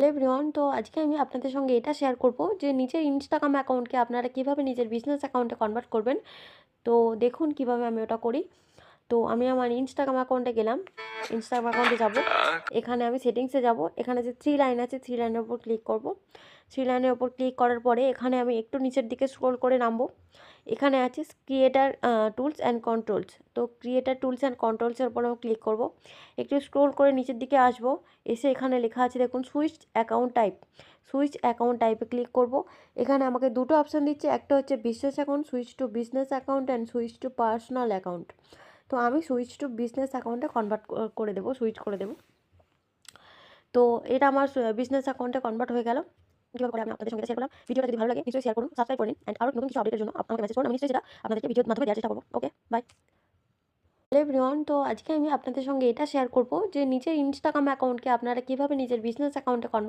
Hello everyone, তো আজকে আমি আপনাদের সঙ্গে এটা শেয়ার করব যে নিজের ইনস্টাগ্রাম অ্যাকাউন্টকে আপনারা কিভাবে নিজের বিজনেস অ্যাকাউন্টে কনভার্ট করবেন। তো দেখুন কিভাবে আমি ওটা করি। তো আমি আমার ইনস্টাগ্রাম অ্যাকাউন্টে গেলাম। ইনস্টাগ্রাম অ্যাকাউন্টে যাব। এখানে আমি সেটিংসে যাব। এখানে যে 3 লাইন আছে 3 লাইনের উপর ক্লিক করব। 3 লাইনের উপর ক্লিক করার পরে এখানে আমি একটু নিচের দিকে স্ক্রল করে নামবো। এখানে আছে ক্রিয়েটার টুলস অ্যান্ড কন্ট্রোলস। তো ক্রিয়েটার টুলস অ্যান্ড কন্ট্রোলসের উপর আমি ক্লিক করব। একটু স্ক্রল করে নিচের দিকে আসব। এসে এখানে লেখা আছে দেখুন switch account type. Switch account টাইপে ক্লিক করব। এখানে আমাকে দুটো অপশান দিচ্ছে, একটা হচ্ছে business account, switch to business account and switch to personal account. তো আমি সুইচ টু বিজনেস অ্যাকাউন্টে কনভার্ট করে দেবো, সুইচ করে দেবো। তো এটা আমার বিজনেস অ্যাকাউন্টে কনভার্ট হয়ে গেল। কীভাবে করে আমি আপনাদের সঙ্গে শেয়ার করলাম। ভিডিওটা যদি ভালো লাগে নিশ্চয়ই শেয়ার করুন, সাবস্ক্রাইব করে নিন অ্যান্ড আরও নতুন কিছু আপডেটের জন্য আমাকে মেসেজ করুন। আমি নিশ্চয়ই সেটা আপনাদেরকে ভিডিওর মাধ্যমে দেওয়ার চেষ্টা করবো। ওকে, বাই। হ্যালো এভরিওয়ান, তো আজকে আমি আপনাদের সঙ্গে এটা শেয়ার করব যে নিজের ইনস্টাগ্রাম অ্যাকাউন্টকে আপনারা কীভাবে নিজের বিজনেস অ্যাকাউন্টে কনভার্ট